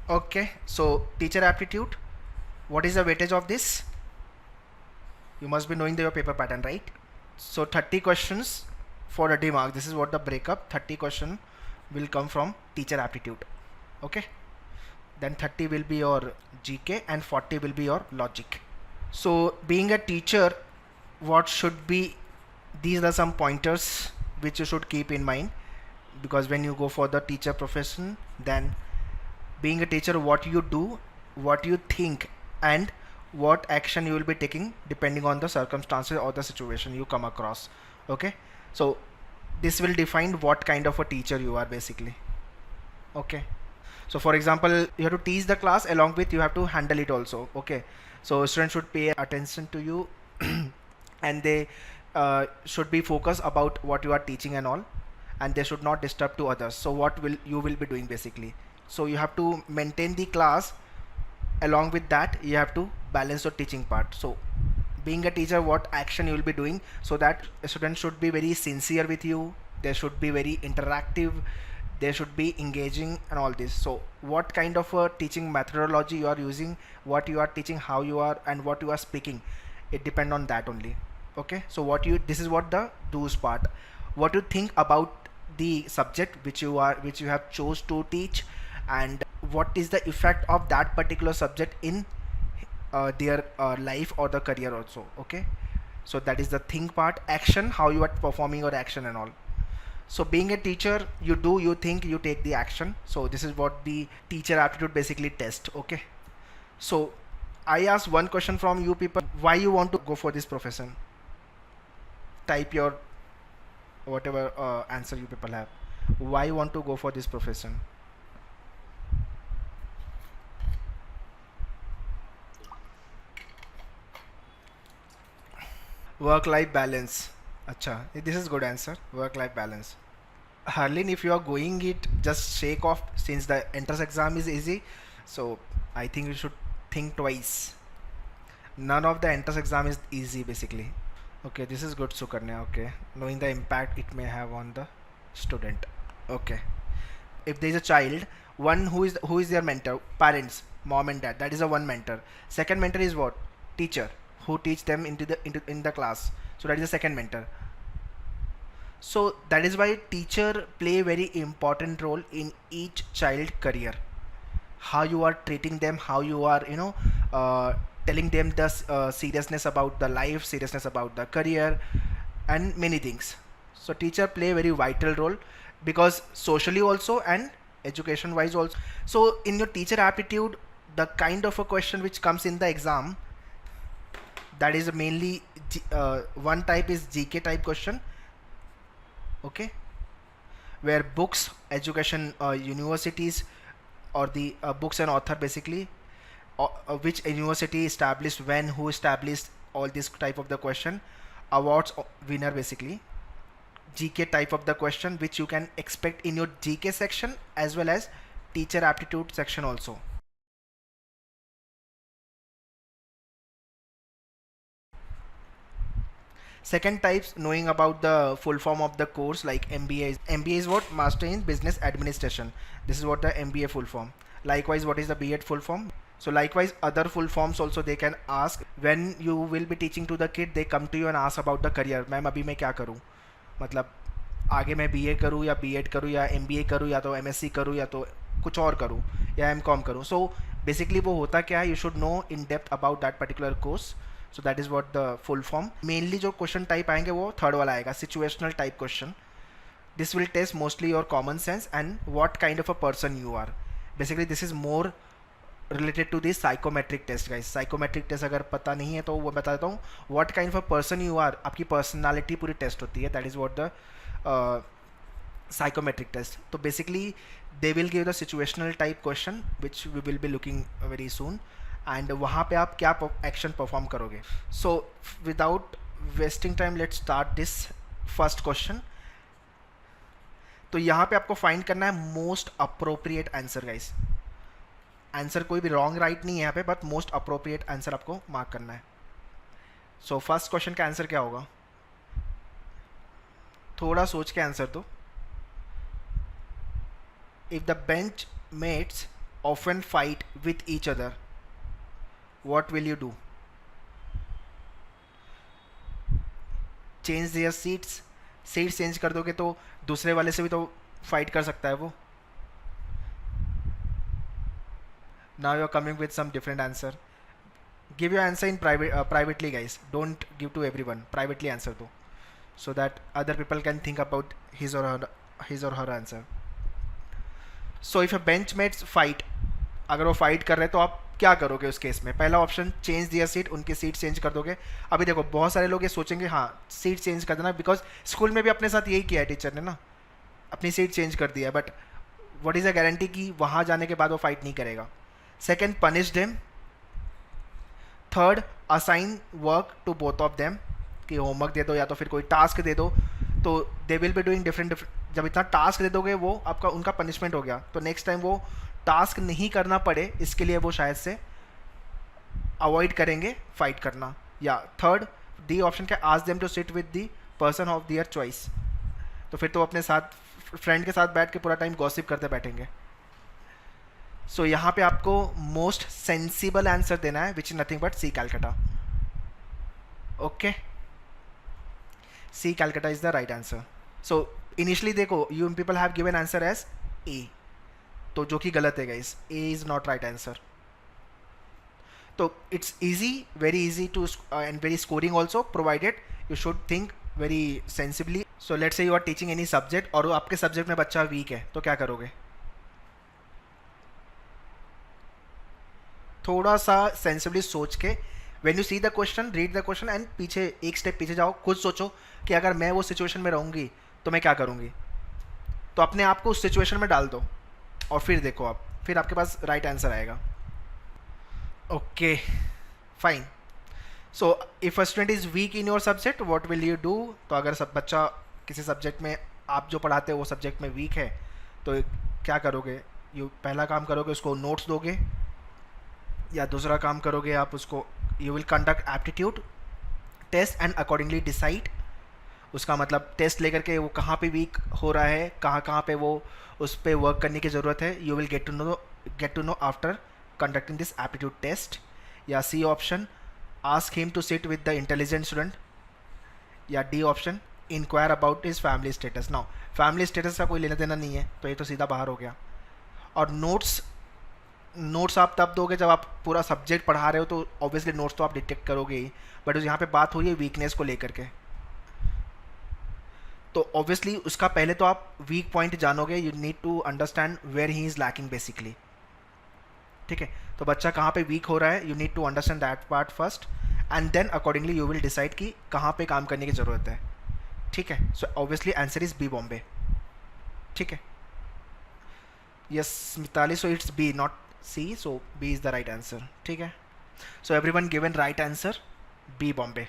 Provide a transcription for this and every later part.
Okay, so teacher aptitude, what is the weightage of this? You must be knowing your paper pattern, right? So 30 questions for a D mark. This is what the breakup, 30 question will come from teacher aptitude. Okay, then 30 will be your GK and 40 will be your logic. So being a teacher, what should be, these are some pointers which you should keep in mind, because when you go for the teacher profession, then being a teacher, what you do, what you think, and what action you will be taking depending on the circumstances or the situation you come across. Okay, so this will define what kind of a teacher you are basically. Okay, so for example, you have to teach the class, along with you have to handle it also. Okay, so students should pay attention to you and they should be focused about what you are teaching and all, and they should not disturb to others. So what will you will be doing basically, so you have to maintain the class, along with that you have to balance your teaching part. So being a teacher, what action you will be doing, so that students should be very sincere with you, they should be very interactive, they should be engaging and all this. So what kind of a teaching methodology you are using, what you are teaching, how you are, and what you are speaking, it depend on that only. Okay, so what you, this is what the do's part, what you think about the subject which you have chose to teach, and what is the effect of that particular subject in their life or the career also. Okay, so that is the think part. Action, how you are performing your action and all. So being a teacher, you do, you think, you take the action. So this is what the teacher aptitude basically test. Okay, so I ask one question from you people, why you want to go for this profession? Type your whatever answer you people have, why you want to go for this profession. Work life balance. Acha, this is good answer, work life balance. Harleen, if you are going it just shake off, since the entrance exam is easy, so I think you should think twice. None of the entrance exam is easy basically. Okay, this is good, Sukanya. Okay, knowing the impact it may have on the student. Okay, if there is a child, one who is their mentor, parents, mom and dad, that is a one mentor. Second mentor is what? Teacher, who teach them into in the class. So that is the second mentor. So that is why teacher play very important role in each child career. How you are treating them, how you are, telling them the seriousness about the life, seriousness about the career, and many things. So teacher play very vital role, because socially also and education wise also. So in your teacher aptitude, the kind of a question which comes in the exam, that is mainly one type is GK type question. Okay, where books, education, universities, or the books and author basically, which university established when, who established, all this type of the question, awards winner basically. GK type of the question which you can expect in your GK section as well as teacher aptitude section also. Second types, knowing about the full form of the course, like MBA. MBA is what? Master in Business Administration. This is what the MBA full form. Likewise, what is the B.Ed full form? So likewise, other full forms also they can ask. When you will be teaching to the kid, they come to you and ask about the career. Ma'am अभी मैं क्या करूँ, मतलब आगे मैं BA करूँ या B.Ed करूँ या MBA करूँ या तो MSc करूँ या तो कुछ और करूँ या M.Com करूँ. So basically वो होता क्या है, you should know in depth about that particular course. So that is what the full form. Mainly जो question type आएंगे वो third वाला आएगा, situational type question. This will test mostly your common sense and what kind of a person you are. Basically this is more related to this psychometric test guys. Psychometric test अगर पता नहीं है तो वो बता देता हूँ. What kind of a person you are, आपकी personality पूरी test होती है. That is what the psychometric test. So basically they will give the situational type question which we will be looking very soon. And वहाँ पे आप क्या action perform करोगे. So without wasting time let's start this first question. तो यहाँ पे आपको find करना है most appropriate answer guys. Answer कोई भी रॉन्ग राइट नहीं है यहाँ पे, बट मोस्ट अप्रोप्रिएट आंसर आपको मार्क करना है. सो फर्स्ट क्वेश्चन का आंसर क्या होगा, थोड़ा सोच के आंसर दो. If the bench mates often fight with each other, what will you do? Change their seats. Seats change कर दोगे तो दूसरे वाले से भी तो फाइट कर सकता है वो. Now you are coming with some different answer. Give your answer in privately, guys. Don't give to everyone. Privately answer though, so that other people can think about his or her answer. So if your benchmates fight, अगर वो fight कर रहे हैं तो आप क्या करोगे उस केस में? पहला ऑप्शन, चेंज दियर सीट, उनकी सीट चेंज कर दोगे. अभी देखो बहुत सारे लोग ये सोचेंगे हाँ सीट चेंज कर देना, बिकॉज स्कूल में भी अपने साथ यही किया है टीचर ने ना, अपनी सीट चेंज कर दिया है. But what is a guarantee कि वहाँ जाने के बाद वो फाइट नहीं करेगा. Second, punish them. Third, assign work to both of them, कि होमवर्क दे दो या तो फिर कोई टास्क दे दो. तो they will be doing different. जब इतना टास्क दे दोगे वो आपका उनका पनिशमेंट हो गया, तो नेक्स्ट टाइम वो टास्क नहीं करना पड़े इसके लिए वो शायद से अवॉइड करेंगे फाइट करना. या थर्ड, डी ऑप्शन का, ask them to sit with the person of their choice. तो फिर तो अपने साथ फ्रेंड के साथ बैठ के पूरा टाइम गॉसिप करते बैठेंगे. सो यहाँ पे आपको मोस्ट सेंसिबल आंसर देना है, which is nothing but C Calcutta. Okay, C Calcutta is the right answer. So initially देखो you people have given answer as A, तो जो कि गलत है guys. A is not right answer. तो it's easy, very easy too and very scoring also, provided you should think very sensibly. So let's say you are teaching any subject और आपके subject में बच्चा वीक है, तो क्या करोगे? थोड़ा सा सेंसिबली सोच के, when you see the question, read the question and पीछे एक स्टेप पीछे जाओ, खुद सोचो कि अगर मैं वो सिचुएशन में रहूँगी तो मैं क्या करूँगी. तो अपने आप को उस सिचुएशन में डाल दो और फिर देखो आप, फिर आपके पास राइट आंसर आएगा. Okay fine. So if a student is week in your subject, what will you do? तो अगर सब बच्चा किसी सब्जेक्ट में, आप जो पढ़ाते हो वो सब्जेक्ट में वीक है, तो क्या करोगे? यू पहला काम करोगे उसको नोट्स दोगे, या दूसरा काम करोगे आप उसको, you will conduct aptitude test and accordingly decide. उसका मतलब टेस्ट लेकर के वो कहाँ पे वीक हो रहा है, कहाँ कहाँ पे वो उस पर वर्क करने की ज़रूरत है, you will get to know after conducting this aptitude test. या C option, ask him to sit with the intelligent student. या D option, inquire about his family status. Now family status का कोई लेना देना नहीं है, तो ये तो सीधा बाहर हो गया. और नोट्स आप तब दोगे जब आप पूरा सब्जेक्ट पढ़ा रहे हो, तो ऑब्वियसली नोट्स तो आप डिटेक्ट करोगे ही, बट यहाँ पे बात हो रही है वीकनेस को लेकर के, तो ऑब्वियसली उसका पहले तो आप वीक पॉइंट जानोगे. You need to understand where he is lacking basically. ठीक है, तो बच्चा कहाँ पे वीक हो रहा है, you need to understand that part first, and then accordingly you will decide कि कहाँ पे काम करने की ज़रूरत है. ठीक है, so obviously answer is B, Bombay. ठीक है, yes Mitali, so it's B not C, so B is the right answer. ठीक है, so everyone given right answer, B, Bombay.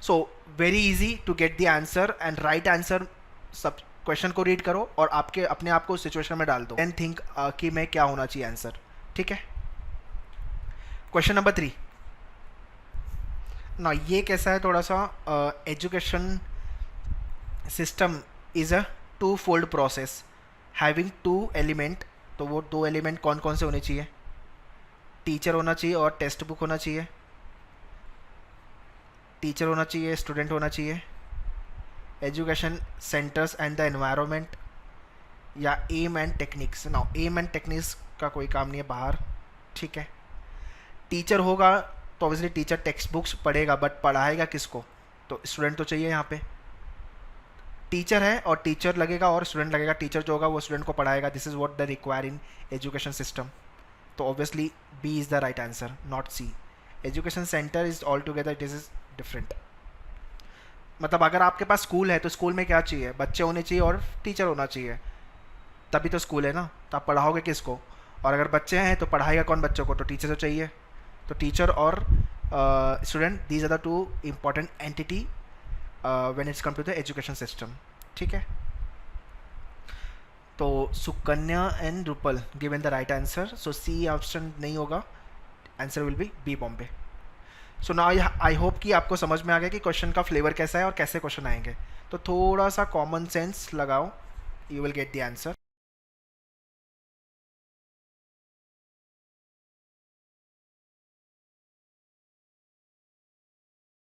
So very easy to get the answer and right answer. सब question को read करो और आपके अपने आप को सिचुएशन में डाल दो एंड थिंक कि मैं क्या होना चाहिए आंसर. ठीक है, क्वेश्चन नंबर 3 ना, ये कैसा है थोड़ा सा, education system is a two fold process having 2 element. तो वो 2 एलिमेंट कौन कौन से होने चाहिए? टीचर होना चाहिए और टेक्स्ट बुक होना चाहिए. टीचर होना चाहिए, स्टूडेंट होना चाहिए, education centres and the environment, या aim and techniques. Now aim and techniques का कोई काम नहीं है बाहर. ठीक है, टीचर होगा तो ऑब्वियसली टीचर टेक्स्ट बुक्स पढ़ेगा, बट पढ़ाएगा किसको? तो स्टूडेंट तो चाहिए यहाँ पे. टीचर है और टीचर लगेगा और स्टूडेंट लगेगा. टीचर जो होगा वो स्टूडेंट को पढ़ाएगा. This is what the require in education system. तो obviously B is the right answer, not C. Education centre is all together it is different. मतलब अगर आपके पास स्कूल है तो स्कूल में क्या चाहिए? बच्चे होने चाहिए और टीचर होना चाहिए, तभी तो स्कूल है ना. तो आप पढ़ाओगे किसको? और अगर बच्चे हैं तो पढ़ाएगा कौन बच्चों को? तो टीचर तो चाहिए. तो टीचर और student, these are the 2 important entity when it's come to the education system. ठीक है, तो Sukanya and Rupal given the right answer. So C option नहीं होगा, answer will be B, Bombay. So now I hope कि आपको समझ में आ गया कि क्वेश्चन का फ्लेवर कैसा है और कैसे क्वेश्चन आएंगे. तो थोड़ा सा कॉमन सेंस लगाओ, you will gate the answer.